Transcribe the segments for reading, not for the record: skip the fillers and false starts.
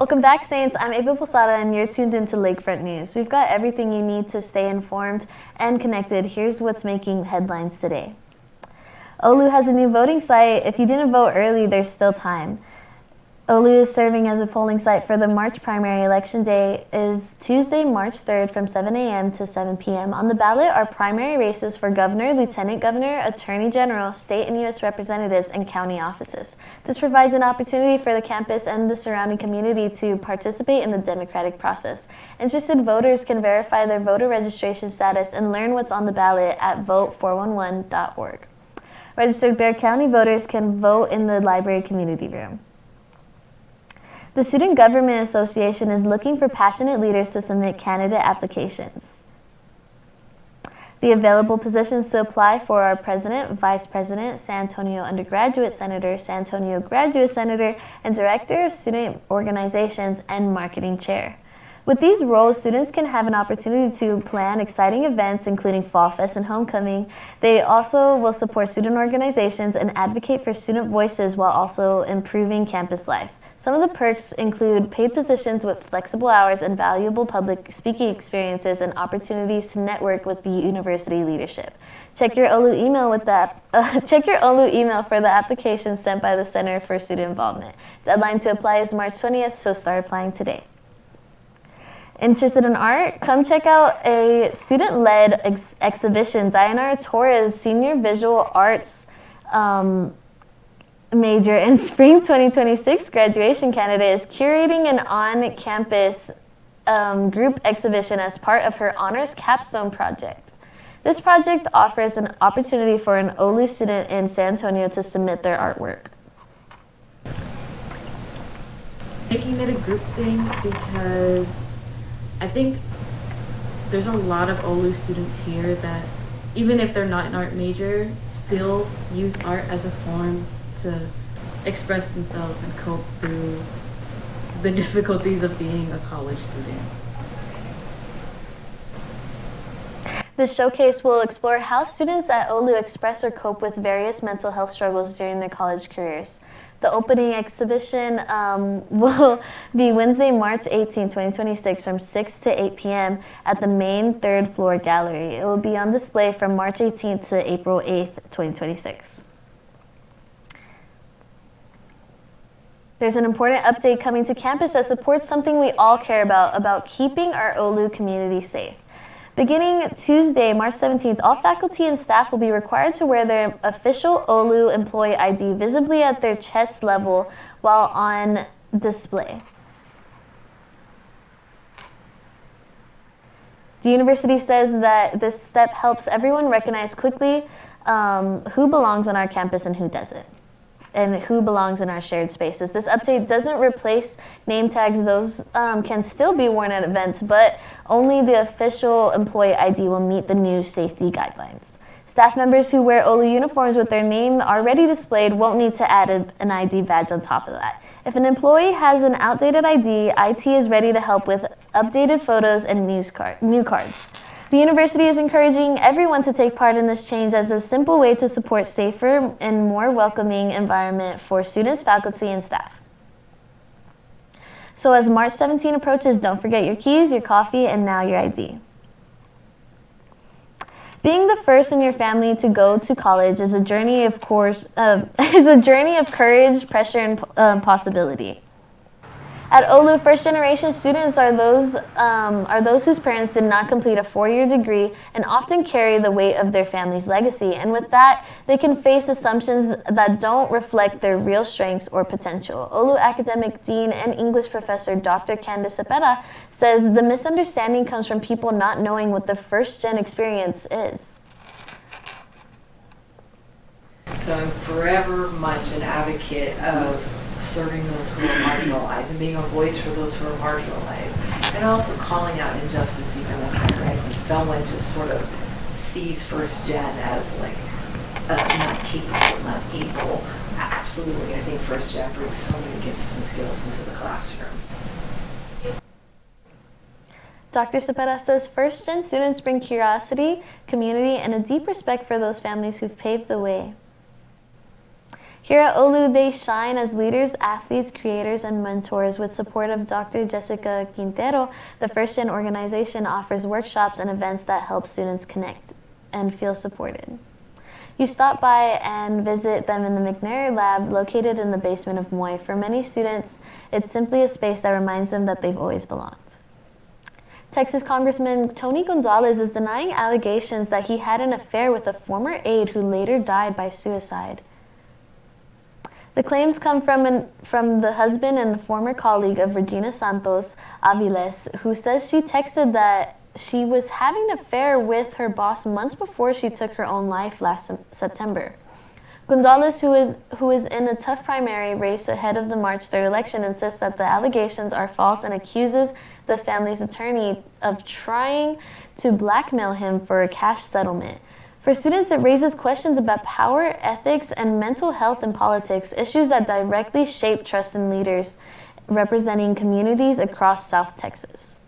Welcome back, Saints. I'm Ava Posada, and you're tuned into Lakefront News. We've got everything you need to stay informed and connected. Here's what's making headlines today. OLU has a new voting site. If you didn't vote early, there's still time. OLU is serving as a polling site for the March primary. Election day is Tuesday, March 3rd from 7 a.m. to 7 p.m. On the ballot are primary races for governor, lieutenant governor, attorney general, state and U.S. representatives, and county offices. This provides an opportunity for the campus and the surrounding community to participate in the democratic process. Interested voters can verify their voter registration status and learn what's on the ballot at vote411.org. Registered Bexar County voters can vote in the library community room. The Student Government Association is looking for passionate leaders to submit candidate applications. The available positions to apply for are President, Vice President, San Antonio Undergraduate Senator, San Antonio Graduate Senator, and Director of Student Organizations and Marketing Chair. With these roles, students can have an opportunity to plan exciting events, including Fall Fest and Homecoming. They also will support student organizations and advocate for student voices while also improving campus life. Some of the perks include paid positions with flexible hours and valuable public speaking experiences and opportunities to network with the university leadership. Check your OLU email for the application sent by the Center for Student Involvement. Deadline to apply is March 20th, so start applying today. Interested in art? Come check out a student-led exhibition. Dayanara Torres, Senior Visual Arts major and Spring 2026 graduation candidate, is curating an on-campus group exhibition as part of her honors capstone project. This project offers an opportunity for an OLU student in San Antonio to submit their artwork. Making it a group thing because I think there's a lot of OLU students here that, even if they're not an art major, still use art as a form to express themselves and cope through the difficulties of being a college student. This showcase will explore how students at OLU express or cope with various mental health struggles during their college careers. The opening exhibition will be Wednesday, March 18, 2026 from 6 to 8 p.m. at the main third floor gallery. It will be on display from March 18th to April 8th, 2026. There's an important update coming to campus that supports something we all care about keeping our OLU community safe. Beginning Tuesday, March 17th, all faculty and staff will be required to wear their official OLU employee ID visibly at their chest level while on display. The university says that this step helps everyone recognize quickly who belongs on our campus and who doesn't, and who belongs in our shared spaces. This update doesn't replace name tags. Those can still be worn at events, but only the official employee ID will meet the new safety guidelines. Staff members who wear OLU uniforms with their name already displayed won't need to add an ID badge on top of that. If an employee has an outdated ID, IT is ready to help with updated photos and new cards. The university is encouraging everyone to take part in this change as a simple way to support safer and more welcoming environment for students, faculty, and staff. So as March 17 approaches, don't forget your keys, your coffee, and now your ID. Being the first in your family to go to college is a journey of courage, pressure, and possibility. At OLU, first-generation students are those whose parents did not complete a four-year degree and often carry the weight of their family's legacy. And with that, they can face assumptions that don't reflect their real strengths or potential. OLU academic dean and English professor Dr. Candace Cepeda says the misunderstanding comes from people not knowing what the first-gen experience is. So I'm forever much an advocate of serving those who are marginalized and being a voice for those who are marginalized, and also calling out injustice even when they're right. Someone just sort of sees first gen as like not capable, not able. Absolutely, I think first gen brings so many gifts and skills into the classroom. Dr. Cepeda says first-gen students bring curiosity, community, and a deep respect for those families who've paved the way. Here at Olu, they shine as leaders, athletes, creators, and mentors. With support of Dr. Jessica Quintero, the First Gen organization offers workshops and events that help students connect and feel supported. You stop by and visit them in the McNair Lab, located in the basement of Moy. For many students, it's simply a space that reminds them that they've always belonged. Texas Congressman Tony Gonzalez is denying allegations that he had an affair with a former aide who later died by suicide. The claims come from the husband and former colleague of Regina Santos, Aviles, who says she texted that she was having an affair with her boss months before she took her own life last September. Gonzalez, who is in a tough primary race ahead of the March 3rd election, insists that the allegations are false and accuses the family's attorney of trying to blackmail him for a cash settlement. For students, it raises questions about power, ethics, and mental health in politics, issues that directly shape trust in leaders representing communities across South Texas.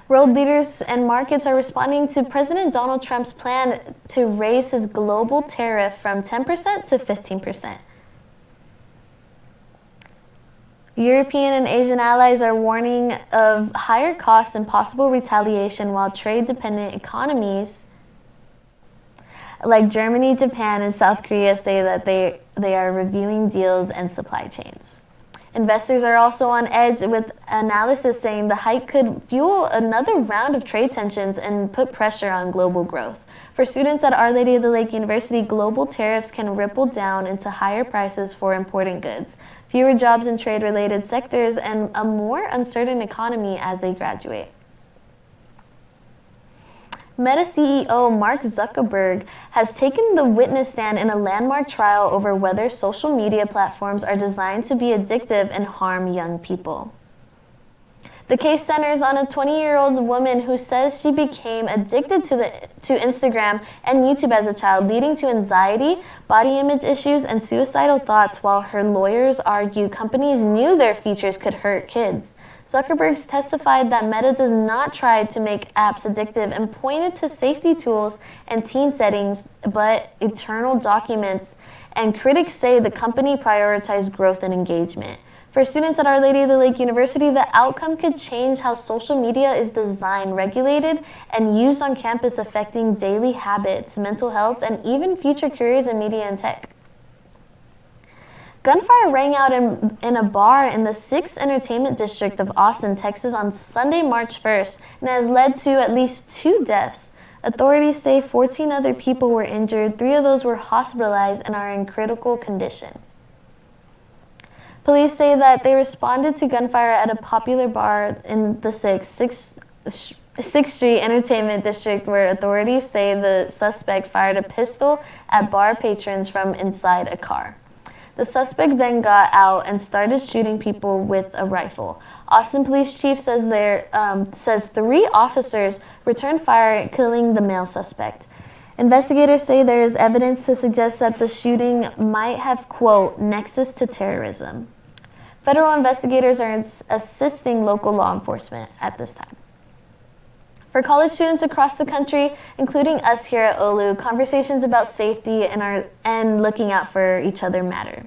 World leaders and markets are responding to President Donald Trump's plan to raise his global tariff from 10% to 15%. European and Asian allies are warning of higher costs and possible retaliation, while trade-dependent economies like Germany, Japan, and South Korea say that they are reviewing deals and supply chains. Investors are also on edge, with analysis saying the hike could fuel another round of trade tensions and put pressure on global growth. For students at Our Lady of the Lake University, global tariffs can ripple down into higher prices for important goods, fewer jobs in trade-related sectors, and a more uncertain economy as they graduate. Meta CEO Mark Zuckerberg has taken the witness stand in a landmark trial over whether social media platforms are designed to be addictive and harm young people. The case centers on a 20-year-old woman who says she became addicted to Instagram and YouTube as a child, leading to anxiety, body image issues, and suicidal thoughts, while her lawyers argue companies knew their features could hurt kids. Zuckerberg testified that Meta does not try to make apps addictive and pointed to safety tools and teen settings, but internal documents, and critics say the company prioritized growth and engagement. For students at Our Lady of the Lake University, the outcome could change how social media is designed, regulated, and used on campus, affecting daily habits, mental health, and even future careers in media and tech. Gunfire rang out in a bar in the 6th Entertainment District of Austin, Texas on Sunday, March 1st, and has led to at least 2 deaths. Authorities say 14 other people were injured. 3 of those were hospitalized and are in critical condition. Police say that they responded to gunfire at a popular bar in the 6th Street Entertainment District, where authorities say the suspect fired a pistol at bar patrons from inside a car. The suspect then got out and started shooting people with a rifle. Austin Police Chief says 3 officers returned fire, killing the male suspect. Investigators say there is evidence to suggest that the shooting might have, quote, nexus to terrorism. Federal investigators are assisting local law enforcement at this time. For college students across the country, including us here at Olu, conversations about safety and looking out for each other matter.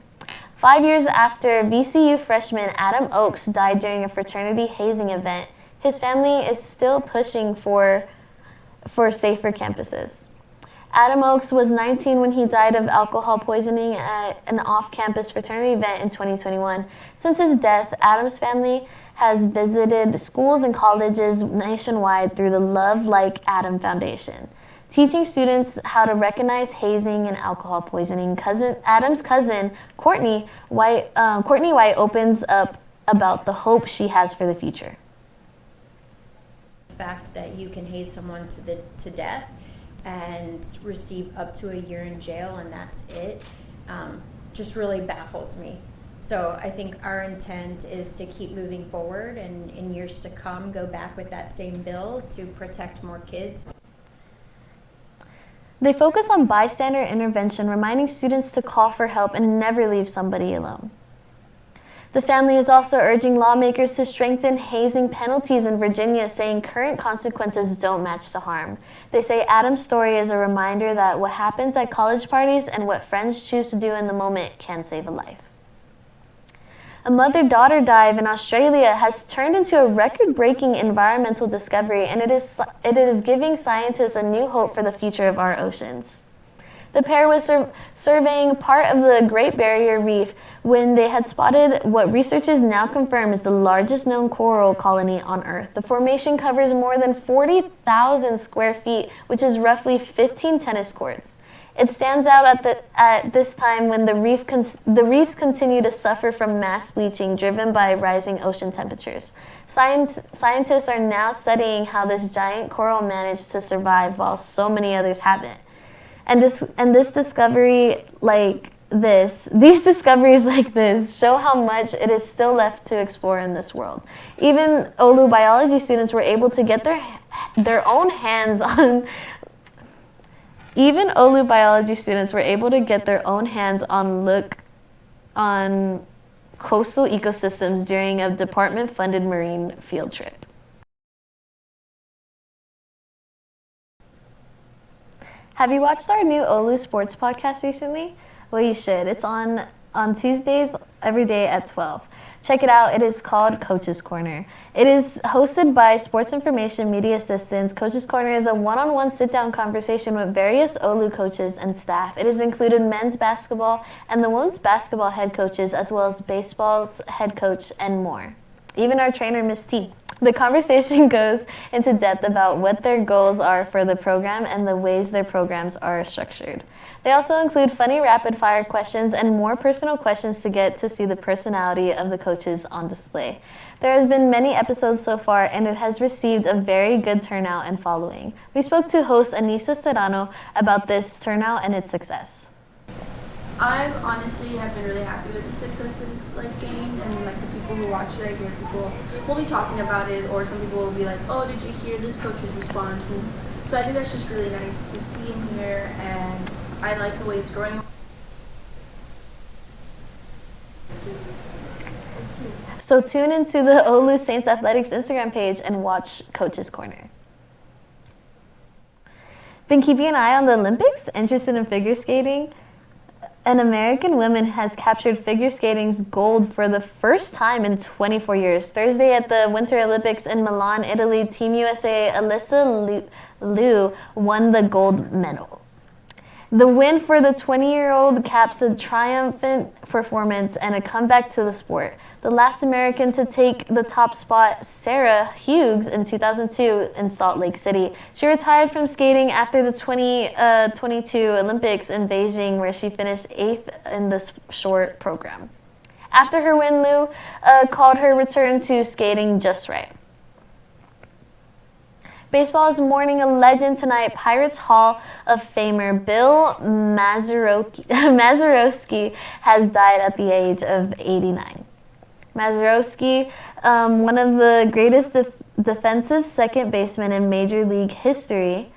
5 years after VCU freshman Adam Oakes died during a fraternity hazing event, his family is still pushing for safer campuses. Adam Oakes was 19 when he died of alcohol poisoning at an off-campus fraternity event in 2021. Since his death, Adam's family has visited schools and colleges nationwide through the Love Like Adam Foundation, teaching students how to recognize hazing and alcohol poisoning. Adam's cousin, Courtney White, opens up about the hope she has for the future. The fact that you can haze someone to death and receive up to a year in jail and that's it, just really baffles me. So I think our intent is to keep moving forward and in years to come go back with that same bill to protect more kids. They focus on bystander intervention, reminding students to call for help and never leave somebody alone. The family is also urging lawmakers to strengthen hazing penalties in Virginia, saying current consequences don't match the harm. They say Adam's story is a reminder that what happens at college parties and what friends choose to do in the moment can save a life. A mother-daughter dive in Australia has turned into a record-breaking environmental discovery, and it is giving scientists a new hope for the future of our oceans. The pair was surveying part of the Great Barrier Reef when they had spotted what researchers now confirm is the largest known coral colony on Earth. The formation covers more than 40,000 square feet, which is roughly 15 tennis courts. It stands out at this time when the reefs continue to suffer from mass bleaching driven by rising ocean temperatures. Scientists are now studying how this giant coral managed to survive while so many others haven't. These discoveries like this show how much it is still left to explore in this world. Even Olu biology students were able to get their own hands on look on coastal ecosystems during a department-funded marine field trip. Have you watched our new Olu Sports podcast recently? Well, you should. It's on Tuesdays every day at 12. Check it out. It is called Coach's Corner. It is hosted by Sports Information Media Assistants. Coach's Corner is a one-on-one sit-down conversation with various Olu coaches and staff. It has included men's basketball and the women's basketball head coaches, as well as baseball's head coach and more. Even our trainer, Miss T. The conversation goes into depth about what their goals are for the program and the ways their programs are structured. They also include funny rapid-fire questions and more personal questions to get to see the personality of the coaches on display. There has been many episodes so far, and it has received a very good turnout and following. We spoke to host Anissa Serrano about this turnout and its success. I honestly have been really happy with the success that it's gained, and the people who watch it, I hear people will be talking about it, or some people will be like, "Oh, did you hear this coach's response?" And so I think that's just really nice to see and hear, and I like the way it's growing. So tune into the Olu Saints Athletics Instagram page and watch Coach's Corner. Been keeping an eye on the Olympics? Interested in figure skating? An American woman has captured figure skating's gold for the first time in 24 years. Thursday at the Winter Olympics in Milan, Italy, Team USA Alyssa Liu won the gold medal. The win for the 20-year-old caps a triumphant performance and a comeback to the sport. The last American to take the top spot, Sarah Hughes, in 2002 in Salt Lake City. She retired from skating after the 2022 Olympics in Beijing, where she finished 8th in the short program. After her win, Liu called her return to skating just right. Baseball is mourning a legend tonight. Pirates Hall of Famer Bill Mazeroski has died at the age of 89. Mazeroski, one of the greatest defensive second basemen in Major League history,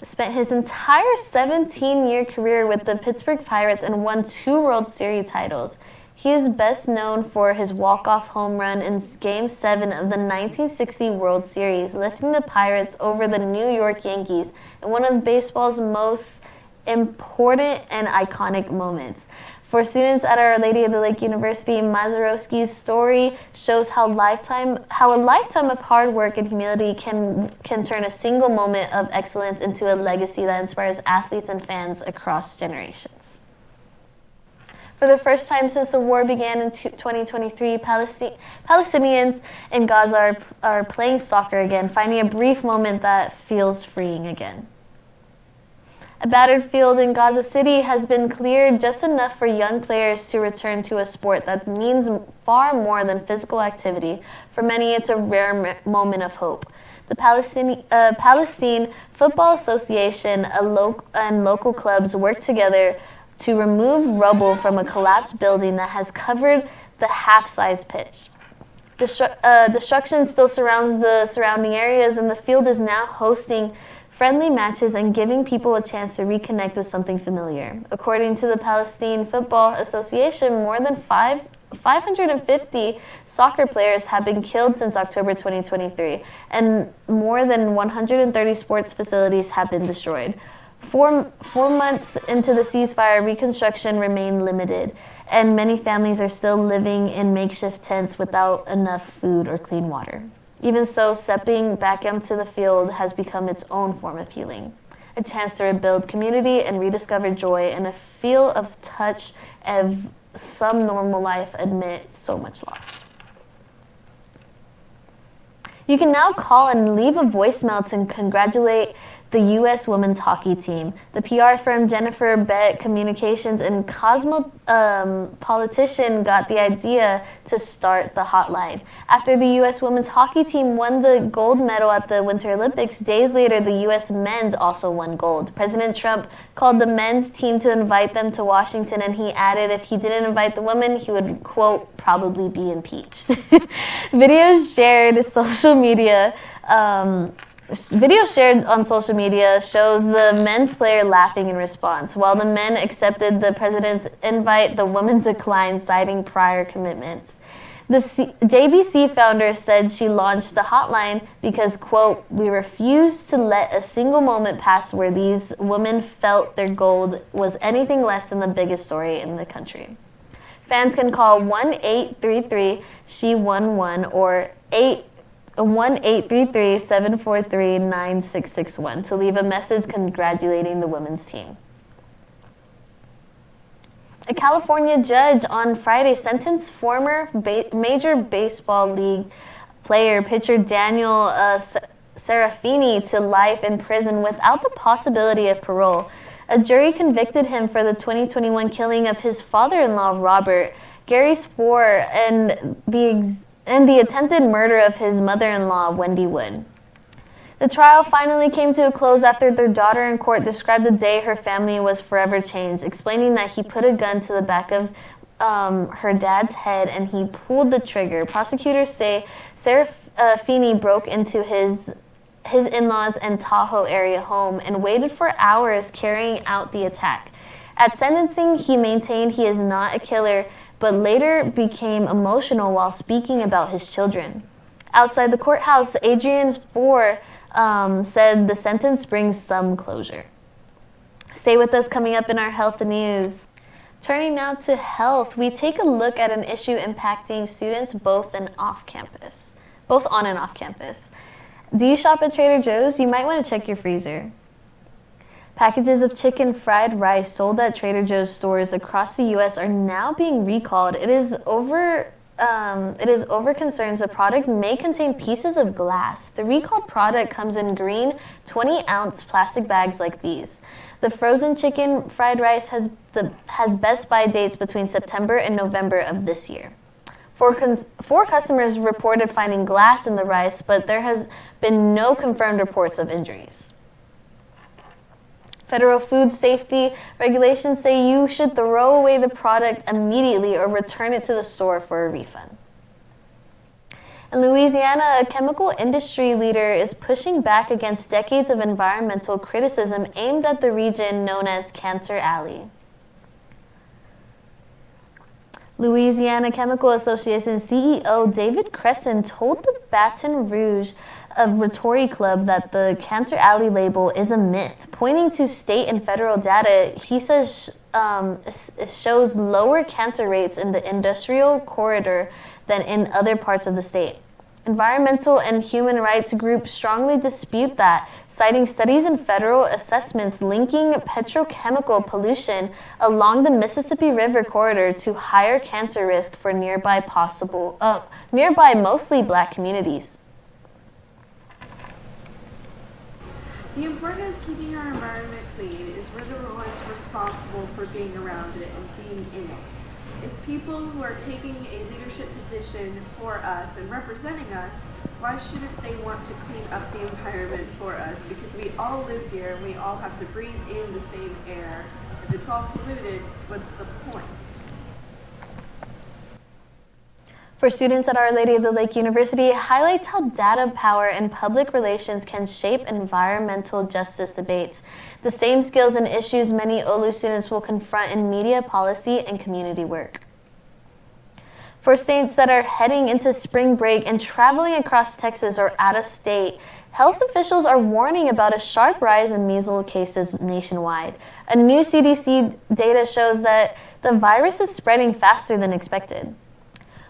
spent his entire 17-year career with the Pittsburgh Pirates and won 2 World Series titles. He is best known for his walk-off home run in Game 7 of the 1960 World Series, lifting the Pirates over the New York Yankees in one of baseball's most important and iconic moments. For students at Our Lady of the Lake University, Mazeroski's story shows how a lifetime of hard work and humility can turn a single moment of excellence into a legacy that inspires athletes and fans across generations. For the first time since the war began in 2023, Palestinians in Gaza are playing soccer again, finding a brief moment that feels freeing again. A battered field in Gaza City has been cleared just enough for young players to return to a sport that means far more than physical activity. For many, it's a rare moment of hope. The Palestine Football Association and local clubs work together to remove rubble from a collapsed building that has covered the half-size pitch. Destruction still surrounds the surrounding areas, and the field is now hosting friendly matches and giving people a chance to reconnect with something familiar. According to the Palestine Football Association, more than 550 soccer players have been killed since October 2023, and more than 130 sports facilities have been destroyed. Four months into the ceasefire, reconstruction remained limited, and many families are still living in makeshift tents without enough food or clean water. Even so, stepping back into the field has become its own form of healing, a chance to rebuild community and rediscover joy and a feel of touch of some normal life amid so much loss. You can now call and leave a voicemail to congratulate the U.S. women's hockey team. The PR firm Jennifer Bett Communications and cosmopolitan got the idea to start the hotline. After the U.S. women's hockey team won the gold medal at the Winter Olympics, days later the U.S. men's also won gold. President Trump called the men's team to invite them to Washington, and he added if he didn't invite the women, he would, quote, probably be impeached. Videos shared on social media shows the men's player laughing in response. While the men accepted the president's invite, the women declined, citing prior commitments. The JBC founder said she launched the hotline because, quote, we refuse to let a single moment pass where these women felt their gold was anything less than the biggest story in the country. Fans can call 1-833-SHE-11 or 1-833-743-9661 to leave a message congratulating the women's team. A California judge on Friday sentenced former Major Baseball League player pitcher Daniel Serafini to life in prison without the possibility of parole. A jury convicted him for the 2021 killing of his father-in-law, Robert Gary Spoor, and the attempted murder of his mother-in-law, Wendy Wood. The trial finally came to a close after their daughter in court described the day her family was forever changed, explaining that he put a gun to the back of her dad's head and he pulled the trigger. Prosecutors say Serafini broke into his in-laws and Tahoe area home and waited for hours carrying out the attack. At sentencing, he maintained he is not a killer, but later became emotional while speaking about his children. Outside the courthouse, Adrian Spoor said the sentence brings some closure. Stay with us coming up in our health news. Turning now to health, we take a look at an issue impacting students both on and off campus. Do you shop at Trader Joe's? You might want to check your freezer. Packages of chicken fried rice sold at Trader Joe's stores across the U.S. are now being recalled. It is over concerns the product may contain pieces of glass. The recalled product comes in green 20-ounce plastic bags like these. The frozen chicken fried rice has Best Buy dates between September and November of this year. Four customers reported finding glass in the rice, but there has been no confirmed reports of injuries. Federal food safety regulations say you should throw away the product immediately or return it to the store for a refund. In Louisiana, a chemical industry leader is pushing back against decades of environmental criticism aimed at the region known as Cancer Alley. Louisiana Chemical Association CEO David Cresson told the Baton Rouge Rotary Club that the Cancer Alley label is a myth. Pointing to state and federal data, he says it shows lower cancer rates in the industrial corridor than in other parts of the state. Environmental and human rights groups strongly dispute that, citing studies and federal assessments linking petrochemical pollution along the Mississippi River corridor to higher cancer risk for nearby mostly Black communities. The importance of keeping our environment clean is we're the ones responsible for being around it and being in it. If people who are taking a leadership position for us and representing us, why shouldn't they want to clean up the environment for us? Because we all live here and we all have to breathe in the same air. If it's all polluted, what's the point? For students at Our Lady of the Lake University, it highlights how data power and public relations can shape environmental justice debates, the same skills and issues many OLU students will confront in media policy and community work. For states that are heading into spring break and traveling across Texas or out of state, health officials are warning about a sharp rise in measles cases nationwide. A new CDC data shows that the virus is spreading faster than expected.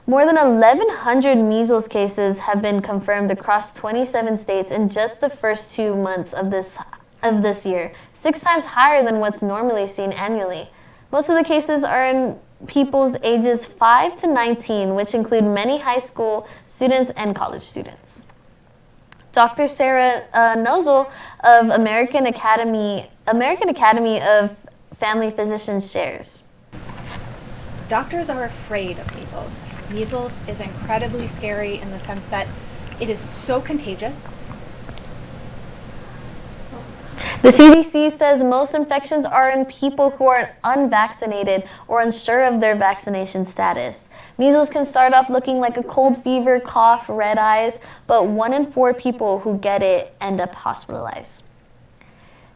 More than 1,100 measles cases have been confirmed across 27 states in just the first 2 months of this year, 6 times higher than what's normally seen annually. Most of the cases are in people's ages 5 to 19, which include many high school students and college students. Dr. Sarah Nozel of American Academy of Family Physicians shares. Doctors are afraid of measles. Measles is incredibly scary in the sense that it is so contagious. The CDC says most infections are in people who are unvaccinated or unsure of their vaccination status. Measles can start off looking like a cold fever, cough, red eyes, but 1 in 4 people who get it end up hospitalized.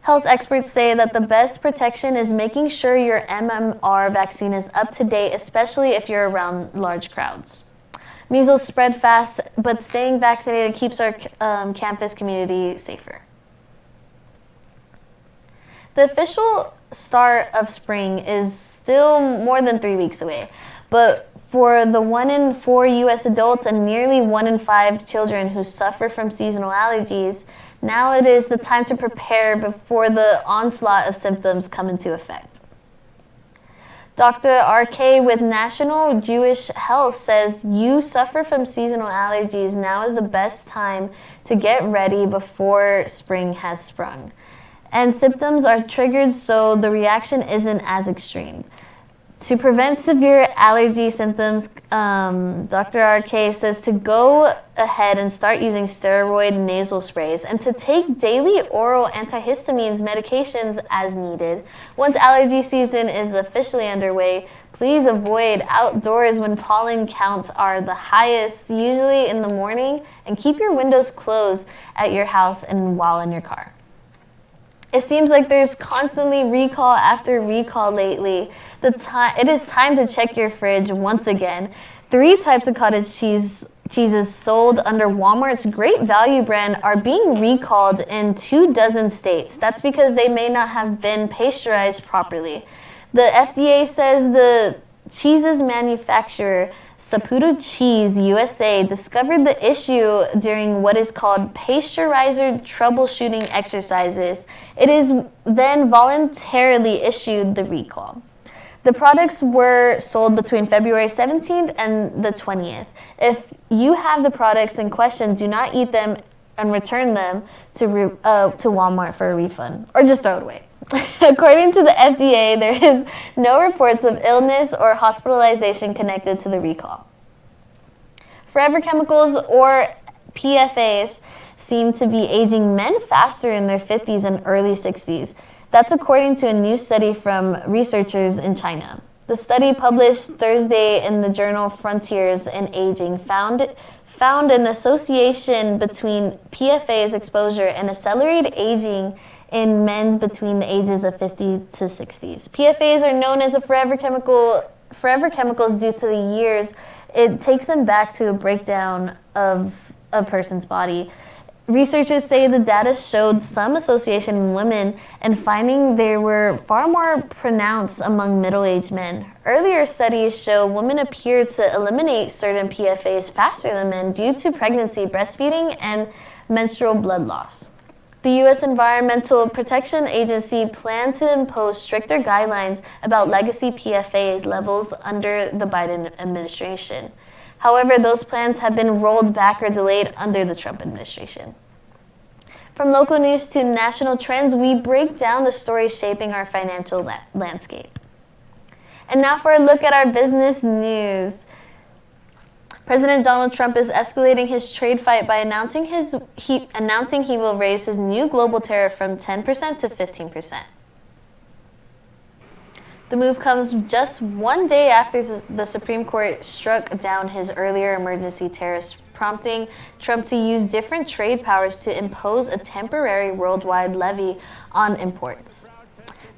Health experts say that the best protection is making sure your MMR vaccine is up to date, especially if you're around large crowds. Measles spread fast, but staying vaccinated keeps our campus community safer. The official start of spring is still more than 3 weeks away, but for the 1 in 4 U.S. adults and nearly 1 in 5 children who suffer from seasonal allergies, now it is the time to prepare before the onslaught of symptoms come into effect. Dr. R.K. with National Jewish Health says you suffer from seasonal allergies. Now is the best time to get ready before spring has sprung. And symptoms are triggered so the reaction isn't as extreme. To prevent severe allergy symptoms, Dr. R.K. says to go ahead and start using steroid nasal sprays and to take daily oral antihistamines medications as needed. Once allergy season is officially underway, please avoid outdoors when pollen counts are the highest, usually in the morning, and keep your windows closed at your house and while in your car. It seems like there's constantly recall after recall lately. It is time to check your fridge once again. 3 types of cottage cheeses sold under Walmart's Great Value brand are being recalled in 24 states. That's because they may not have been pasteurized properly. The FDA says the cheese's manufacturer, Saputo Cheese USA, discovered the issue during what is called pasteurizer troubleshooting exercises. It is then voluntarily issued the recall. The products were sold between February 17th and the 20th. If you have the products in question, do not eat them and return them to Walmart for a refund, or just throw it away. According to the FDA, there is no reports of illness or hospitalization connected to the recall. Forever chemicals, or PFAs, seem to be aging men faster in their 50s and early 60s. That's according to a new study from researchers in China. The study, published Thursday in the journal Frontiers in Aging, found an association between PFAS exposure and accelerated aging in men between the ages of 50 to 60s. PFAS are known as forever chemicals due to the years it takes them back to a breakdown of a person's body. Researchers say the data showed some association in women and finding they were far more pronounced among middle-aged men. Earlier studies show women appear to eliminate certain PFAS faster than men due to pregnancy, breastfeeding, and menstrual blood loss. The U.S. Environmental Protection Agency planned to impose stricter guidelines about legacy PFAS levels under the Biden administration. However, those plans have been rolled back or delayed under the Trump administration. From local news to national trends, we break down the stories shaping our financial landscape. And now for a look at our business news. President Donald Trump is escalating his trade fight by announcing he will raise his new global tariff from 10% to 15%. The move comes just 1 day after the Supreme Court struck down his earlier emergency tariffs, prompting Trump to use different trade powers to impose a temporary worldwide levy on imports.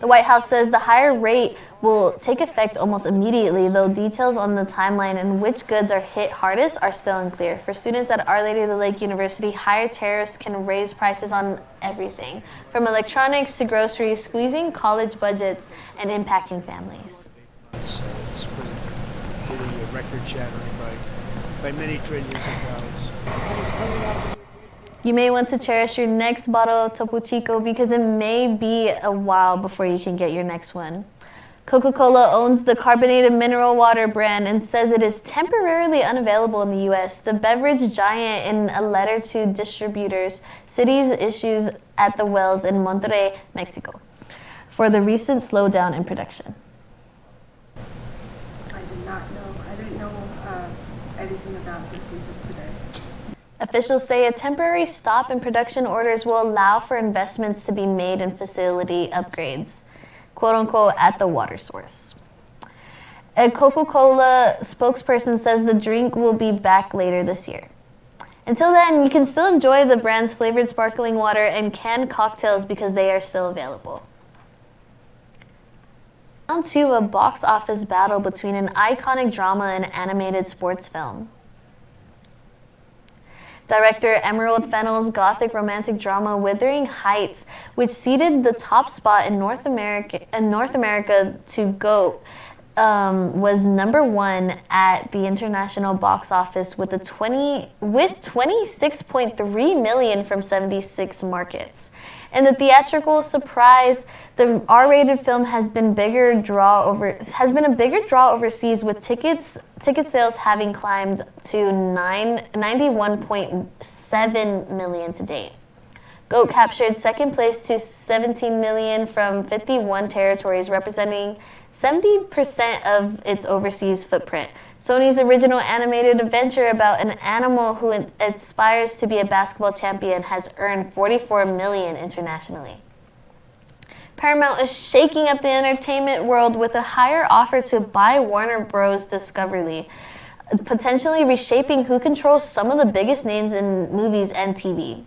The White House says the higher rate will take effect almost immediately, though details on the timeline and which goods are hit hardest are still unclear. For students at Our Lady of the Lake University, higher tariffs can raise prices on everything, from electronics to groceries, squeezing college budgets and impacting families. It's really record-shattering by many trillions of dollars. You may want to cherish your next bottle of Topo Chico because it may be a while before you can get your next one. Coca-Cola owns the carbonated mineral water brand and says it is temporarily unavailable in the U.S. The beverage giant, in a letter to distributors, cites issues at the wells in Monterrey, Mexico, for the recent slowdown in production. I didn't know anything about this until today. Officials say a temporary stop in production orders will allow for investments to be made in facility upgrades, quote unquote, at the water source. A Coca-Cola spokesperson says the drink will be back later this year. Until then, you can still enjoy the brand's flavored sparkling water and canned cocktails because they are still available. Down to a box office battle between an iconic drama and animated sports film. Director Emerald Fennell's gothic romantic drama Wuthering Heights, which ceded the top spot in North America to GOAT, was #1 at the international box office with 26.3 million from 76 markets. In the theatrical surprise, the R-rated film has been a bigger draw overseas, with ticket sales having climbed to 91.7 million to date. GOAT captured second place to 17 million from 51 territories, representing 70% of its overseas footprint. Sony's original animated adventure about an animal who aspires to be a basketball champion has earned 44 million internationally. Paramount is shaking up the entertainment world with a higher offer to buy Warner Bros. Discovery, potentially reshaping who controls some of the biggest names in movies and TV.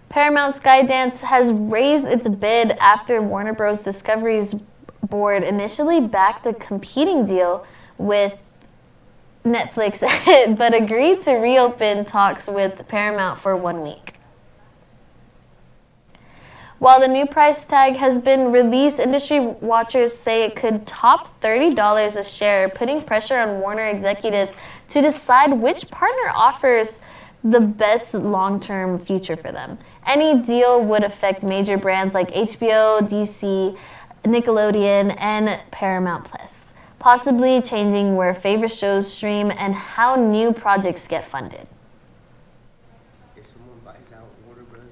Paramount Skydance has raised its bid after Warner Bros. Discovery's board initially backed a competing deal with Netflix, but agreed to reopen talks with Paramount for 1 week. While the new price tag has been released, industry watchers say it could top $30 a share, putting pressure on Warner executives to decide which partner offers the best long-term future for them. Any deal would affect major brands like HBO, DC, Nickelodeon, and Paramount Plus, possibly changing where favorite shows stream and how new projects get funded. If someone buys out Warner Bros.,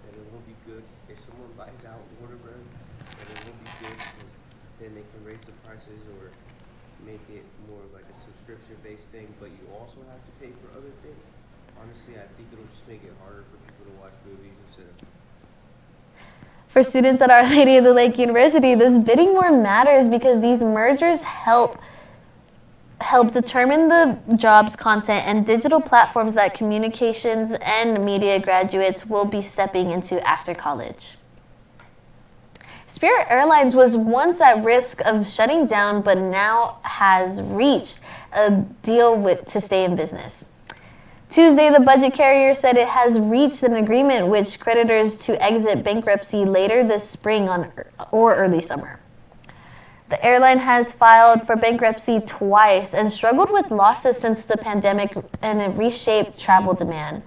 then it won't be good. If someone buys out Warner Bros., then it won't be good, because then they can raise the prices or make it more of like a subscription-based thing, but you also have to pay for other things. Honestly, I think it'll just make it harder for people to watch movies instead of... For students at Our Lady of the Lake University, this bidding war matters because these mergers help determine the jobs, content, and digital platforms that communications and media graduates will be stepping into after college. Spirit Airlines was once at risk of shutting down, but now has reached a deal to stay in business. Tuesday, the budget carrier said it has reached an agreement with creditors to exit bankruptcy later this spring or early summer. The airline has filed for bankruptcy twice and struggled with losses since the pandemic and it reshaped travel demand.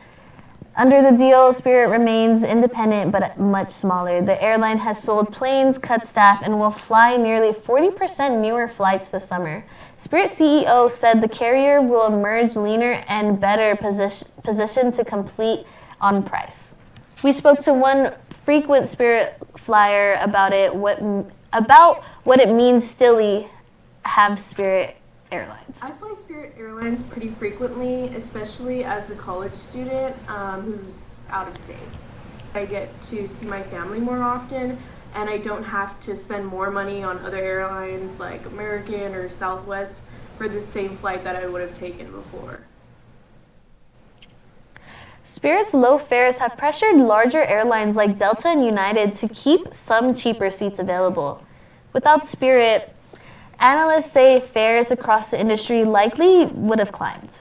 Under the deal, Spirit remains independent but much smaller. The airline has sold planes, cut staff, and will fly nearly 40% newer flights this summer. Spirit CEO said the carrier will emerge leaner and better positioned to compete on price. We spoke to one frequent Spirit flyer about what it means to have Spirit Airlines. I fly Spirit Airlines pretty frequently, especially as a college student who's out of state. I get to see my family more often, and I don't have to spend more money on other airlines like American or Southwest for the same flight that I would have taken before. Spirit's low fares have pressured larger airlines like Delta and United to keep some cheaper seats available. Without Spirit, analysts say fares across the industry likely would have climbed.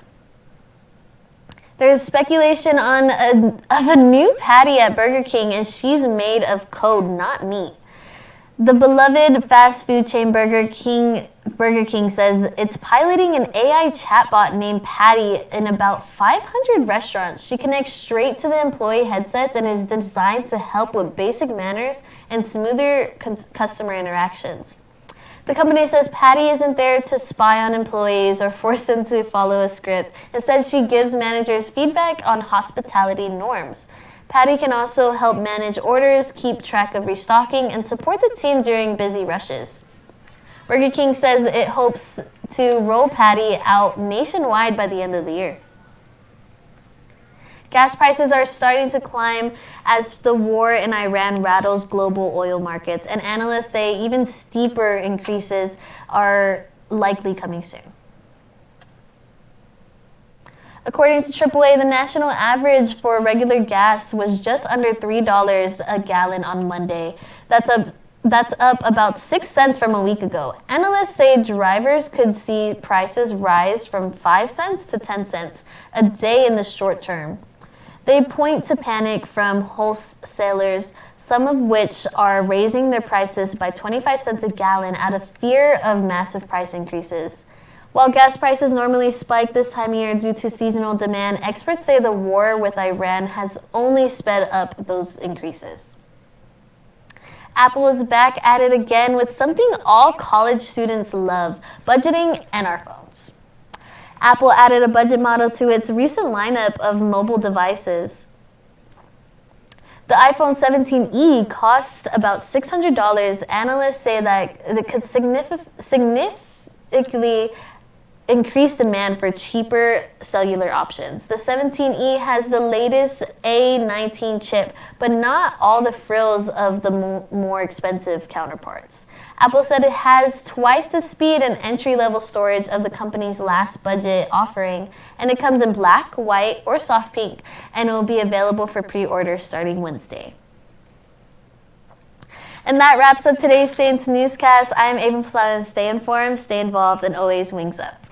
There's speculation of a new patty at Burger King, and she's made of code, not meat. The beloved fast food chain Burger King says it's piloting an AI chatbot named Patty in about 500 restaurants. She connects straight to the employee headsets and is designed to help with basic manners and smoother customer interactions. The company says Patty isn't there to spy on employees or force them to follow a script. Instead, she gives managers feedback on hospitality norms. Patty can also help manage orders, keep track of restocking, and support the team during busy rushes. Burger King says it hopes to roll Patty out nationwide by the end of the year. Gas prices are starting to climb as the war in Iran rattles global oil markets, and analysts say even steeper increases are likely coming soon. According to AAA, the national average for regular gas was just under $3 a gallon on Monday. That's up about 6 cents from a week ago. Analysts say drivers could see prices rise from 5 cents to 10 cents a day in the short term. They point to panic from wholesalers, some of which are raising their prices by 25 cents a gallon out of fear of massive price increases. While gas prices normally spike this time of year due to seasonal demand, experts say the war with Iran has only sped up those increases. Apple is back at it again with something all college students love, budgeting and our phones. Apple added a budget model to its recent lineup of mobile devices. The iPhone 17e costs about $600. Analysts say that it could significantly increase demand for cheaper cellular options. The 17e has the latest A19 chip, but not all the frills of the more expensive counterparts. Apple said it has twice the speed and entry-level storage of the company's last budget offering, and it comes in black, white, or soft pink, and it will be available for pre-order starting Wednesday. And that wraps up today's Saints Newscast. I'm Ava Posada. Stay informed, stay involved, and always wings up.